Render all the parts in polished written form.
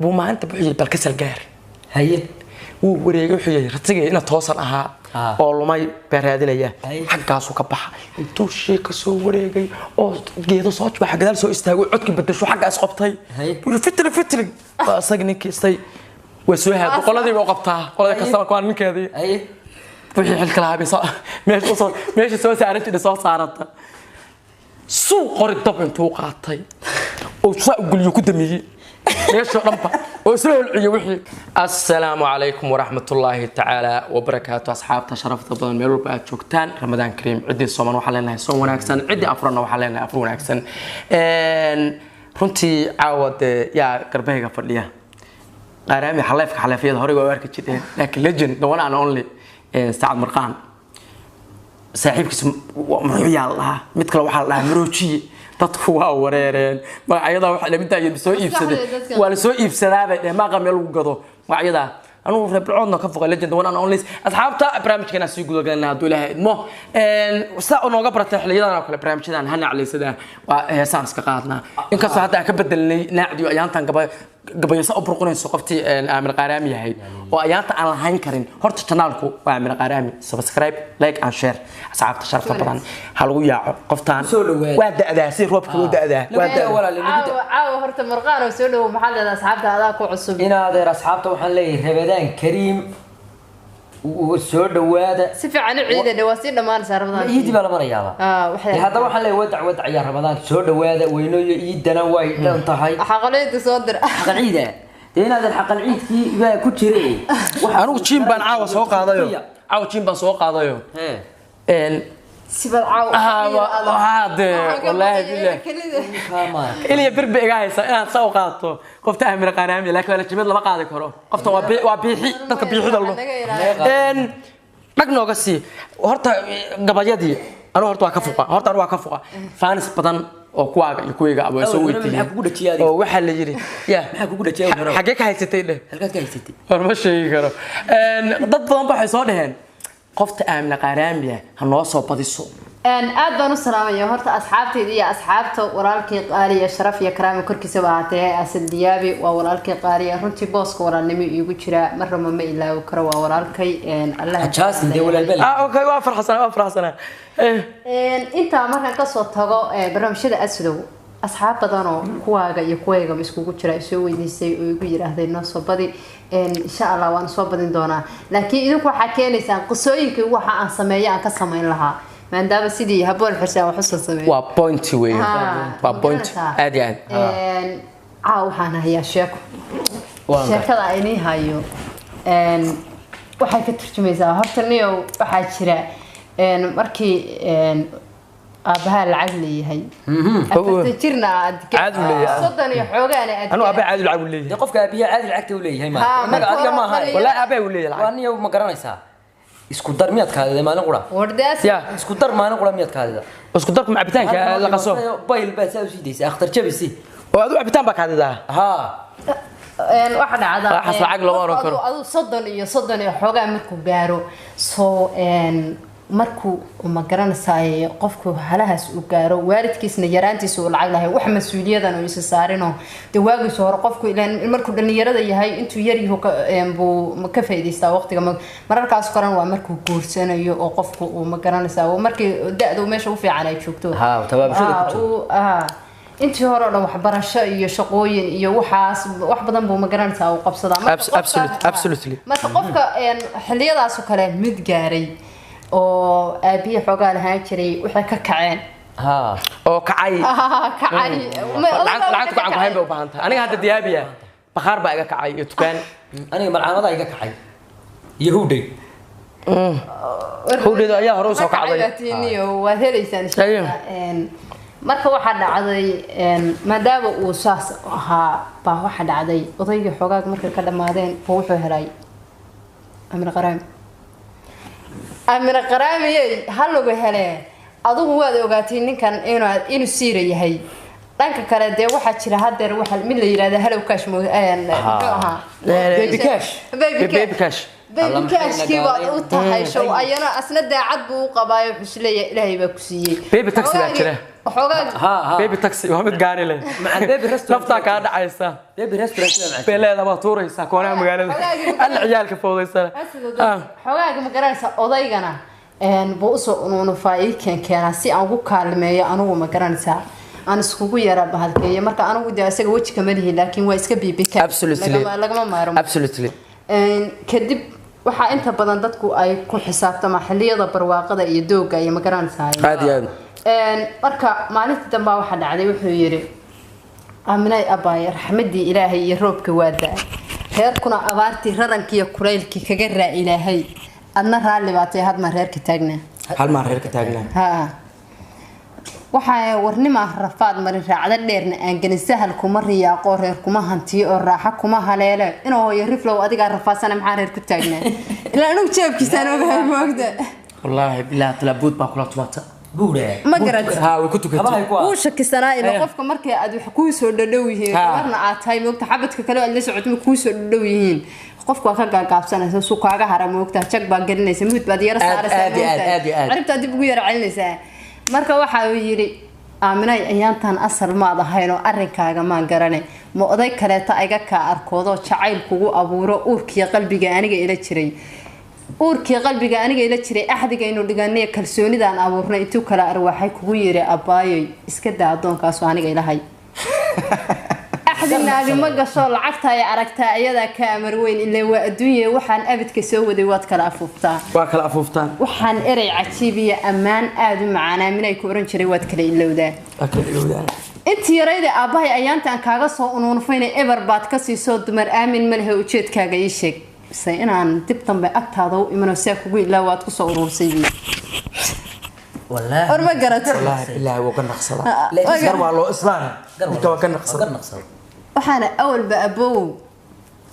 buu maanta buuxiyay balkasal gaar haye wuu wareegay wuxuu yahay ratiga ina toosan ahaa oo lumay beeraadinaya xaqaasu ka baxa intuu sheeka soo wareegay oo geedo soo waxa gadaal soo istaagay codki bedesho xaqaas qabtay buu fitri asaga ninkii way soo haad qoladii oo qabtaa qolada kasta waa ninkeedii wixii xilka lahaa bisa meesha soo saarantay soo saaranta suuq qori dab intuu qaatay oo soo gulyo ku damiyay meesha dhanba oo soo hulciyo wixii assalaamu calaykum waraxmatullaahi tacaala wabarakaatu asxaabta sharafta badan meel walba aad joogtaan ramadaan kariim cidii sooman waxaan leenahay soon wanaagsan cidii afrana waxaan leenahay afur wanaagsan runtii caawad yaa garbahayga fadhiya qaaraami xaleefyada hore waa arki jireen laakiin legend the one and only Saad Marqaan saaxiibkiis wuxuu yaalaha mid kale waxa la dhahaa maroojiye dadku waa wareereen magacyada waxa la midaayay soo iibsaday waa la soo iibsadaa ma qamel lagu gado magacyada anu reebcoodna ka foqay legend one and only asxaabta barnaamijkeena sii gudagalnaa haduu ilaahay idmo saa oo nooga bartay xilliyadan oo kale barnaamijyadan hana caleysada waa heesaan iska qaadnaa inkastoo hadda ka bedelnay naacdi ayaantan gabaysa oo burqunayso qoftii Aamin Qaraami yahay oo ayaanta aan lahayn karin horta channelku waa Aamin Qaraami subscribe like and share asxaabta sharafta badan hal ugu yaaco qoftaan waa da'daa si roobka loo da'daa waa caaw horta Marqaan oo soo dhaw maxaa leedahay asxaabta adaa ku cusub inaad asxaabta waxaan leeyahay Ramadaan Kariim soo dhawaada si fiican ciidana waa si dhamaanaysa Ramadaan ciidi baa la marayaa hadda waxaan leeyahay wadac ya Ramadaan soo dhawaada weynayo ciidana way dhan tahay xaqaleeda soo dir xaqalciida inaad xaqal ciidkii baa ku jiray anigu jiin baan caawa soo qaadayo jiin baan soo qaadayo سبب عاو هذا والله بالله إلي بربع جاهز أنا سوقاته قفت أمير قنامي لكن أنا جميل لما قاعد كرو قفت وبيحي تك بيحي الله إن رجنا قصي وهرت قبضيدي أنا هرت وكفوقة فانس بدن وكواجا أبو سويتي وحل يجري يا حاجة هاي ستين ما شيء كرو إن ضد بدن بحصانهن قفت أمن قرامية هنوصل بديسو aad baan u salaamaya horta asxaabteedii iyo asxaabta walaalkii qaaliya sharaf iyo karaam korkiisa baatay asal diyaabi waa walaalkii qaaliya runtii booska walaalnimo iigu jira marraba ma ilaawo karo waa walaalkay Allah jaasin de walaalbal okay waa farxsana inta markaan ka soo tago barnaamijyada aslow asxaab badan oo kuwaaga iyo kuwayga iskugu jira soo weydiisay oo igu yiraahdeen noo soo badi insha Allah waan soo badin doonaa laakiin idinku waxa keenaysan qosooyinka waxa aan sameeyay aan ka sameyn lahaa maadaama sidii haboon xirsan wax soo sameeyay waa point way waa point aad waxaan hayaa sheekada ay hayo waxay ka turjumaysaa horta niyo waxa jira markii abaha lacag leeyahay afta jirna caad leeyahay sodan iyo xoogaana anu abaha caad lacag leeyahay qofka abiya caad lacagta u leeyahay ma adiga ma aha wala abaha u leeyahay waa niyo ma garanaysaa isku dar miyadkaada maalin qura wardaas isku dar maalin qura miyadkaada isku darku macbitaanka la qaso bayl baa saa u siidaysa akhtar jabisi oo aad u cabitaan baa kaadida waxa dhacda waxa lacag loo oran karo adu sodan iyo xoogaa markuu gaaro soo markuu ma garanaysaa qofku halahaas uu gaaro waalidkiisna yaraantiisa uu lacag lahayn wax mas'uuliyadan uu isa saarino de waagiis hore qofku ilaan markuu dhalinyarada yahay intuu yar yahay buu ka faa'iideystaa waqtiga mararkaas koran waa markuu guursanayo oo qofku uu ma garanaysaa markii da'du meesha u fiican ay joogto tabaabashada ku intii hore oo waxbarasho iyo shaqooyin iyo waxaas wax badan buu ma garanaysaa uu qabsadaa absolutely marka qofka xilliyadaas oo kale mid gaaray oo aabiye xogaa lahaan jiray waxay ka kaceen oo kacay lacag ku hayn baa u baahan tahay aniga hadda diyaabiya bakhaar baa iga kacay iyo dukaan aniga malcaamada iga kacay yahuuday howdeeda ayaa hore u soo kacday waa helaysaan marka waxa dhacday maadaama uu saas ahaa baa waxa dhacday odayga xogaag markay ka dhamaadeen wuxuu helay Aamin Qaraami hal lagu helay adigu waad ogaatay ninkan inuu siira yahay dhanka kale de waxa jira hadeer waxa mid la yiraahdo hello cash baby cash baby kaashkii baad u tahay show ayana asna daacad buu u qabaayo xusleeya ilaahay baa ku siiyey baby taxi baa jira xoogaa baby taxi waa mid gaari leh مع بيبي ريستورانت naftaa kaa dhacaysa بيبي ريستورانت beeleeda waa tuuraysaa koonaha magaalada alla ciyaalka fowdaysana xogaaga ma garanaysa odaygana buu usoo unuunufaa ii keenaa si aan ugu kaalmeeyo anugu ma garanaysaa aan iskugu yara bahalkeeyo marka anugu de isaga weji kama lihi laakiin waa iska biibika lagama maarmo absolutely kadib waxaa inta badan dadku ay ku xisaabtamaa xilliyada barwaaqada iyo dooga iyo ma garanaysaa aad iyo aad marka maalintii dambe waxa dhacday wuxuu yiri aaminay abaay raxmadii ilaahay iyo roobka waa daa reerkuna abaartii rarankiyo kuleylkii kaga raa ilaahay adna raali baatay had ma reerka taagnaa hal maar reerka taagnaa ha waxa warnima rafaad marin raacda dheerna aan gelin sahal kuma riyaaqo reer kuma hantiyo oo raaxa kuma haleele inuu hooyo riflow adiga rafaasana maxaa reer ku taagnaa ilaa anu jeebkiisaan ogahay moogda wallaahi bilaa talaabud baa kula tumata بوره ma garat ها way ku tukatay uu shakisanaa in qofka markay aad wax ku soo dhadhow yihiin gaarna aad tahay moogta xabadka kale aad la socoto ku soo dhadhow yihiin qofku waa ka gaagaabsanaysa suu kaaga hara moogta jag baa gelinaysa mid baad yara saaraysa arrinta dib ugu yara celinaysa marka waxa uu yiri aaminay ayaantan asal ma ahayn oo arrinkaaga ma garanay ma oday kaleeta ayga ka arkoodo jacayl kugu abuuro uurkiya qalbiga aniga ila jiray uurkii qalbiga aniga ila jiray axdiga inuu dhiganay kalsoonidaan abuurnay intuu kala arwaxay kugu yiri abaayay iska daa adoonkaas aniga ilahay axdinaagi ma gasho lacagta ay aragtaa ayada ka amar weyn ilaa waa adduunye waxaan abidka soo waday waad kala afuuftaa waa kala afuuftaan waxaan eray cajiib iyo ammaan aad u macaan minay ku oran jiray waad kala ilowdaa intii yarayda aabahay ayaantan kaaga soo unuunfayna ever baad ka siisoo dumar aamin ma lehe ujeedkaaga ii sheeg say inaan dib dambe agtaada u imano saa kugu ilaa waad ku soo urursay والله or ma garatay wallaahi bilaahi wuu ka naqsadaa gar waa loo islaana ninka waa ka naqsadaa waxaana awalba aboow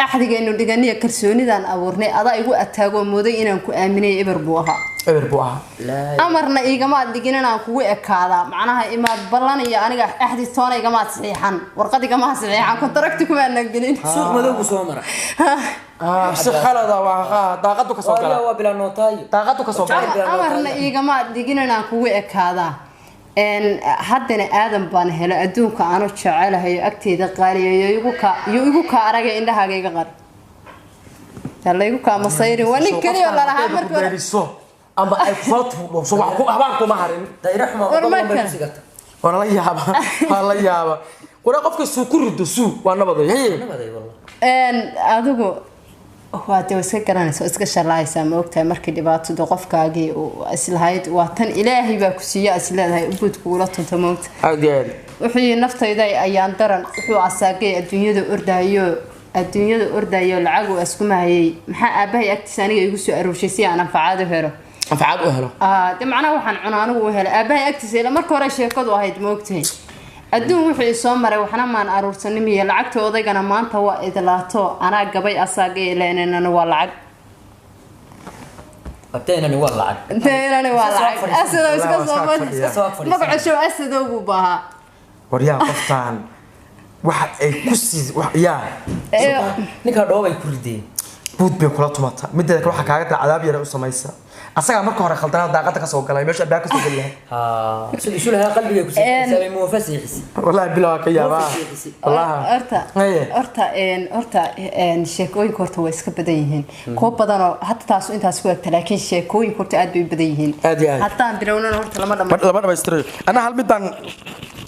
axdigaynu dhiganiya kalsoonidaan abuurnay adaa igu ataagoo mooday inaan ku aaminay eber buu ahaa eber buu ahaa amarna igamaad dhigin inaan kugu ekaadaa macnaha imaad ballan iyo aniga axdi toona igamaad saxiixan warqad igamaad saxiixan kontrakti kumaana gelin suuq madow soo mara si khalada waa daaqadu ka soo gala waa bila nootay daaqadu ka soo gala amarna igamaad dhigin inaan kugu ekaadaa haddana aadan baan helo adduunka aanu jecelahay agteeda qaaliyo igu ka aragay indhahaaga iga qar yalla igu ka masayri waa nin kaliya la lahaa markii hore ama ay fatu soo wax ku ahbaan kuma harin dayraxma wala la yaaba wala yaaba qora qofka suu ku rido suu waa nabaday nabaday wallahi adigu waa de iska garanaysa iska shalaaysa ma ogtahay markii dhibaato qofkaagii islahayd waa tan ilaahay baa ku siiyay isleedahay ubud kuula tunta moogta aad wuxuu naftayda ayaan daran wuxuu asaagay adduunyada ordayo lacag uu isku mahayay maxaa aabahay agtiisa aniga igu soo aruurshay si aan anfacaad u helo de macnaha waxaan cunaa anigu u helo aabahay agtiisa ila marka hore sheekadu ahayd moogtahay adduun wuxuu soo maray waxna maan aruursanin iyo lacagta odaygana maanta waa idlaato anaa gabay asaagay ilaaynana waa lacag abteynani waa lacag asado iska soo magaca show asado buu baaha waryaa qoftaan waxa ay ku sii wax yaa ninka dhoobay ku rideen buud bay kula tumata midda kale waxa kaaga cadaab yar u samaysa asaga marka hore khaldana daaqada ka soo galay meesha baa ka soo galay شو لها قلبي يا كسي مو فسيحس والله بلا كيابا والله horta sheekooyinka horta way iska badan yihiin koo badan oo hatta taas intaas ku egta laakiin sheekooyinka horta aad bay badan yihiin hatta aan bilownan horta lama dhamaystirayo ana hal midaan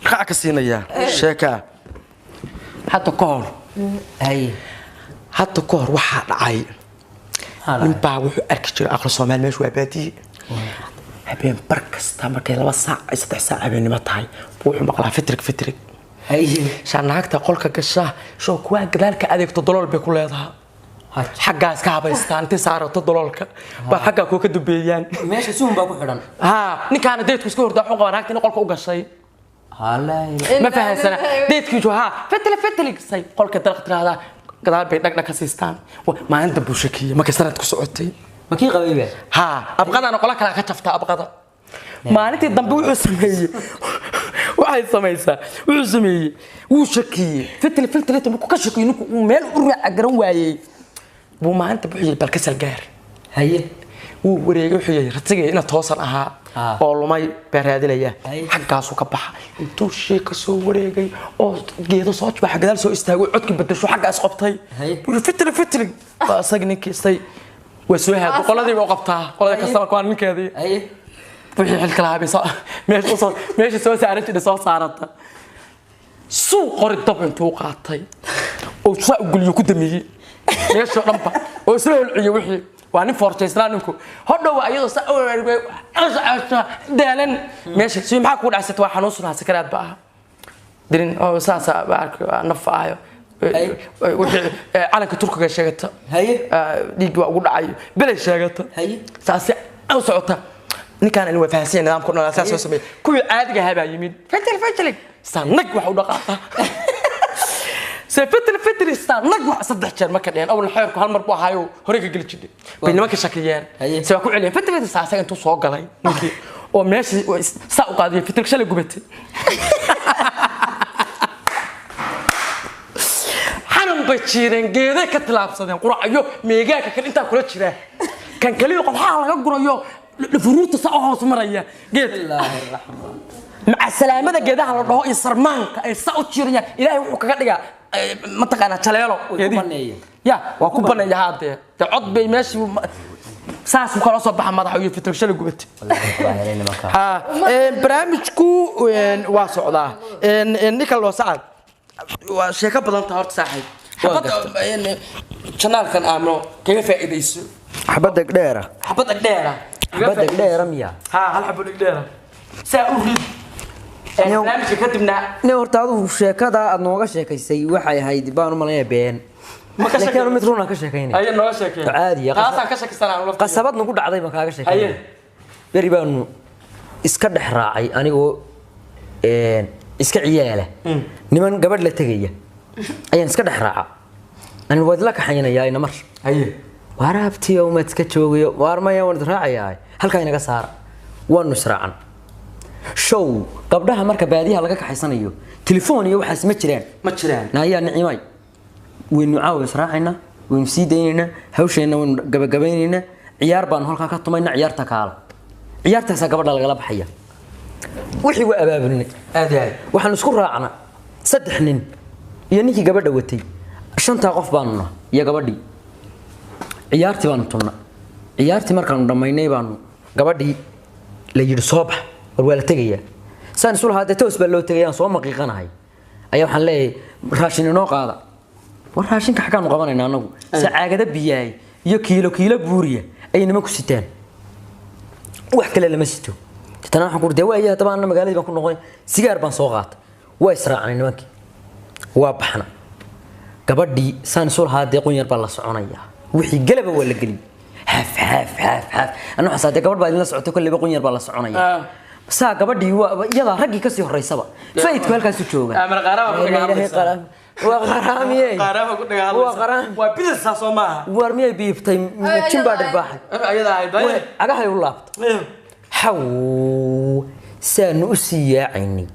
qac ka siinaya sheeka hatta koor hatta koor waxa dhacay ninbaa wuxuu arki jiray aqal Soomaali meesha waa baadiye habeen barkasta markay 2 saac ay 3 saac habeenimo tahay wuxuu maqlaa fitrig shaanaagta qolka gasha soo kuwa gadaalka adeegto dolool bay ku leedahay xaggaas ka habaystaan inta saarato doloolka ba xagga ku ka dubeeyaan meesha suun baa ku xidhan ninkaana deedku iska hordaa xun qabanaagta in qolka u gashay ma fahansana deedku jooha fitlig say qolka dalqtraada gadaal bay dhag ka siistaan maalinta buushakiye markay sanad ku socotay makii qabayba abqadana qola kala ka jafta abqada maalintii dambe wuxuu sameeyay waxay sameeysaa wuxuu sameeyay wuu shakiye fitl markuu ka shakiyo ninku meel u raac garan waayay buu maalinta buuxiyay bal ka salgaar haye wuu wareegay wuxuu yiri ratiga ina toosan ahaa oo lumay baraadilaya xaggaasu ka baxa intuu sheeka soo wareegay oo geedo soo jbax gadaal soo istaagay codki bedesho xaggaas qabtay buu fitri asag ninkiisay وسويها قلادي وقبتها قلادي كسر كوان من كذي وحي حل كلها بيصا ماشي وصل ماشي سوى سعرت اللي صار صارتها سوق قرد طبعا توقعتي وسوق يقول يقدمي ماشي رمبا وسوي العي وحي وأنا فورتيس لانكو هذا هو أيضا سأقول دالن ماشي سوي معك ولا عسيت واحد نص سكرات بقى درين أو ساسا بعرف نفعه calanka turkiga sheegata dhiig waa ugu dhacay bilay sheegata saasi aw socota ninkaan in wafahansan nidaamka nolosha soo sameeyay kuwi caadiga habaa yimid fajil sanag wax u dhaqaata fajil sanag wax saddex jeer marka dheen awal xeerku hal mar buu ahaayo hore ka gali jiray bay nimanka shakiyeen sabab ku celiyeen fajil saasa intuu soo galay ninkii oo meeshii saa u qaadiyay fajil shalay gubatay بتشيرين جيدا كتلابسدين قرعيو ميغاكا كان انتا كولا جيرا كان كليو قدحا laga gurayo furuuta sa hoos maraya geed Ilaahi rahmaan مع السلامه geedaha la dhaho in sarmaanka ay sa u jiirayaan Ilaahay wuxuu kaga dhigaa ma taqaana jaleelo geedii ya waa ku banaya haadee cod bay meeshii saas ku kala soo baxa madax iyo fitrashada gubati barnaamijku waa socdaa ninka loo saad waa sheeko badan tahay horta saaxiib channel kan aamno kaga faa'iideyso xabad dheera miya hal xabad dheera saa u rid barnaamijka kadibna horta adu sheekada aad nooga sheekaysay waxay ahayd baan u maleeyaa been laakiin mid runa ka sheekaynay ay nooga sheekay caadi qaasaan ka sheekaysanaa qasabad nagu dhacday ma kaaga sheekaynay bari baanu iska dhex raacay anigoo iska ciyaala niman gabadh la tagaya ayaan iska dhex raaca aan wad la kaxaynayaa ina mar waraabtii oo mad iska joogayo waarmaya waan raacayaa halka inaga saar waan nusraacan show gabdhaha marka baadiyaha laga kaxaysanayo telefoon iyo waxaas ma jiraan naayaa nicimay waynu caaw israacayna waynu sii daynayna hawsheena waynu gabagabaynayna ciyaar baan halka ka tumayna ciyaarta kaala ciyaartaas gabadha laga baxaya wixii waa abaabulnay waxaan isku raacna saddex nin iyo ninkii gabadha watay shanta qof baanuna iyo gabadhii ciyaartii baanu tunna ciyaartii markaanu dhamaynay baanu gabadhii la yiri soo bax war waa la tagayaa saan isu lahayd toos baa loo tagayaan soo maqiiqanahay ayaa waxaan leeyahay raashin inoo qaada war raashinka xaqaan qabanayna anagu saacada biyaay iyo kiilo buuriya ay nimanku sitaan wax kale lama sito tana waxaan ku deewayaa tabaan magaalada baan ku noqon sigaar baan soo qaatay waa israacnay nimankii waa baxna gabadhii saan soo lahaa deeqon yar baa la soconaya wixii galaba waa la gali haf anu xasaade gabadh baa idin la socotay kulli deeqon yar baa la soconaya saa gabadhii waa iyada raggii ka sii horeysaba faydku halkaas u jooga amar qaraba ku dhagaa waa qaraamiye qaraba ku dhagaa waa qaraam waa bidisa Soomaa war miyay biibtay jimba dhibaaxay ayada ay bay agahay u laabtay حو سنوسي عيني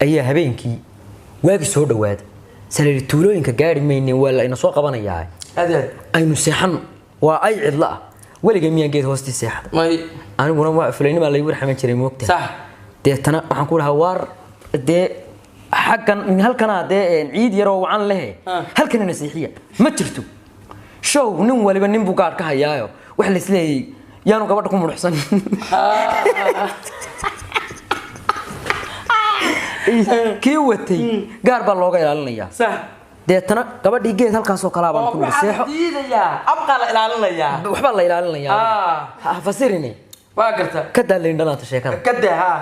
أيه هبينكي واقي سود واد سالي تولوين كجاري مني ولا إن سوق بنا ياي هذا أي نسيحن وأي عضلة ولا جميع جيت هوستي سيح أنا بقول ما فلاني ما لا يقول حمد شريم وقته صح ده أنا هنقول هوار ده حقا من هالكنا ده عيد يروى عن له هالكنا نسيحية ما ترتو شو نم ولا بنم بقار كهيايو وحلس لي يانو قبضكم الحسن كيوتي قارب الله غير لنا صح deetana gabadhii geed halkaas oo kala baan ku seexo diidaya abqa la ilaalinaya waxba la ilaalinaya fasirini waa garta ka daalin dhanaata sheekada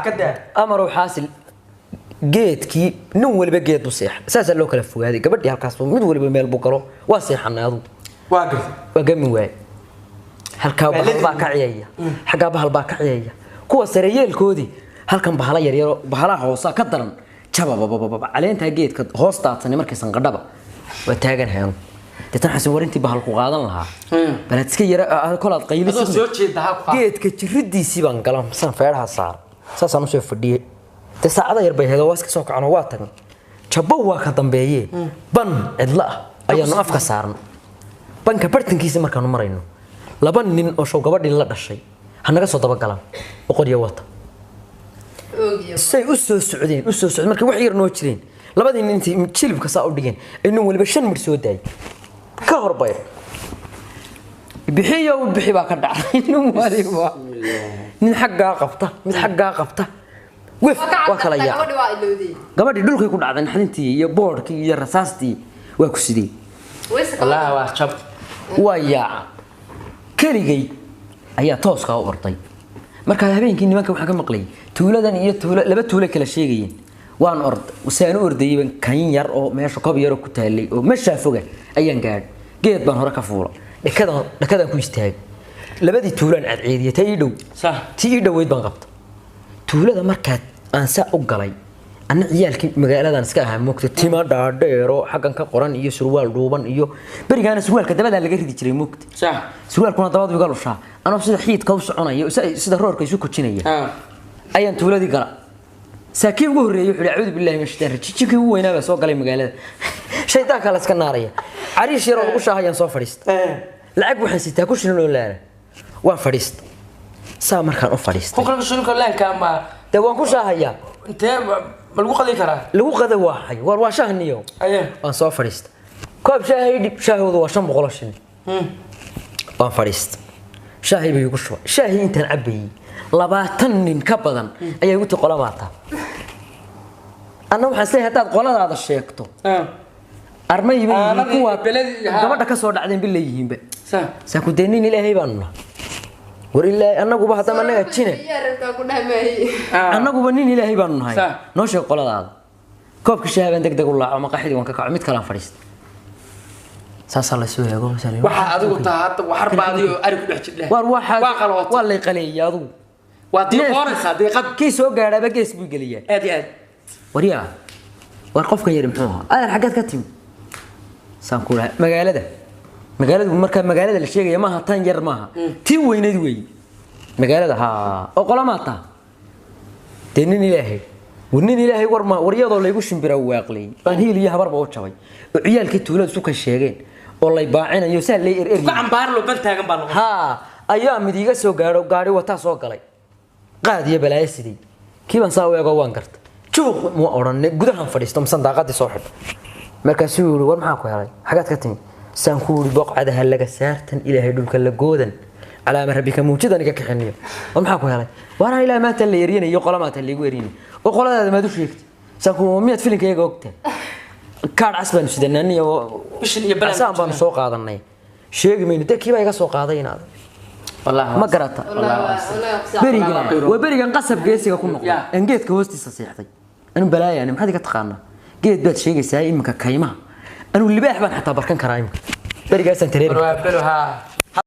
kada amaro xaasil geedkii nin waliba geed u seex saas loo kala fogaaday gabadhii halkaas mid waliba meel buu galo waa seexanaadu waa garta waa gamin waay halka baa ka ciyaya xaga baa ka ciyaya kuwa sareeyeelkoodii halkan bahala yar yar bahalaha hoosa ka daran jababa caleenta geedka hoostaadsan markaysan qadhaba waa taagan hayno deetan xasan warintii bahal ku qaadan lahaa balad iska yara kolaad qayliso soo jeedaa geedka jiridiisii baan galan san feeraha saar saasaan u soo fadhiyay de saacada yar bay heedo waa iska soo kacno waa tagan jabbo waa ka dambeeyay ban cidla ayaanu afka saarna banka bartankiisa markaanu marayno laba nin oo show gabadhii la dhashay hanaga soo dabagalaan boqoryo wata say u soo socdeen markii wax yar noo jireen labadii nin intii jilibka saa u dhigeen inuu waliba 5 mir soo daay ka horbay bixi baa ka dhacay inuu waliba nin xagga qabta mid xagga qabta wif waa kala yaa gabadhii dhulkay ku dhacday naxdintii iyo boorkii iyo rasaastii waa ku sidii والله واجب ويا كليجي أيه توسكا وأرطي مركز هبين كني ما كم حاجة مقلي تولدن إيه لبت تولد كل شيء جين وان أرض وسانو أرض يبن كاين يرقو ماشي قبي يرقو كتالي ومش شافوجه أيا قاعد جيت بنهار كفورة لكذا كويستاج لبدي تولد عيدية تيدو صح تيدو ويد بنقبط تولد مركز أنسى أقلي أنا عيالك مقالة نسكها مكت تيما دايرو حقا كقران إيو سروال روبان إيو بريق أنا سروال كدبا دا لقيت تشري مكت صح سروال كنا طبعا بيقالوا شاه أنا بسيطة حيد كوس عنا إيو سيدة رور كيسو كتشينية أيان تولدي قرأ ساكين قهري يحولي أعوذ بالله من الشيطان تشيكي هو هنا بس وقالي مقالة شيطان كالاس كنارية عريش يرو وشاها ينصو فريست لعب وحسيتها كوش نلو لا وان فريست سامر كان فريست فكرة شنو كلها كان ما دوان كوشاها يا انت lagu qadi karaa lagu qada waxay war shahniyo aan soo fariist koob shaahidi shaahoodu waa 500 shin waan fariist shaahibi ugu shuba shaahi intaan cabay 20 nin ka badan ayay ugu taqolamaata anna waxaan say hadaad qoladaada sheegto armay yihiin kuwa gabadha ka soo dhacdeen bileeyihiinba sa ku deenin ilaahay baanna وريلا أنا جوبها هذا منها تشينه أنا جوبها نين إلهي بانو هاي نوشة قلا هذا كوب كشيء عندك دق الله عم قاعد يوانك كعميد كلام فريست ساسا لسوي يا جوم سالي واحد أدو تهات وحرب هذه أريك نحكي له واحد والله يقلي يا ذو ودي قارس هذا قد كيس هو قاعد بقيس بيقليه أدي وريا ورقف كير محوها أنا الحاجات كتيم سانكورها مقالة ده مقالة مركب مقالة الشيء يا ماها تانجر ماها تي وين دوي مقالة ها أقول ما تا تنين إلهي ونين إلهي ورما ورياض ولا يقولش براواقلي فان هي اللي هبر بوت شوي عيال كي تولد سوق الشيئين والله يباعنا يسال لي إر عم بارلو بنتها جنب بالو ها أيام ديجا سو قاري وتا سو قلي قاعد يبلا يسدي كيف نسوي جوان كرت شوف مو أورن جودهم فريستم صندوقات صاحب مركز سوري ورمحاكوا هاي حاجات كتير سانكوري بقعد هلا سارتن إلى هيدول كلا جودن على ما ربك موجودة نك كحنيه ومحاكوا هاي وأنا إلى ما تلي يريني يقول ما تلي يريني وقال هذا ما دوش يكت سانكو 100 فيلم كي وقته كان عصبا سدنانية بيش يبلا عسام بان سوق هذا الناي شيء من ده كيف يجا سوق هذا ينادي والله ما قرأت بريجان وبريجان قصب جيسي يكون نقطة إن جيت كوستي صحيحتي أنا بلاي يعني ما حد يتقارن جيت بيت شيء ساي إمك كيما أنا اللي بيحبان حتى بركان كرايم بريجان سنترين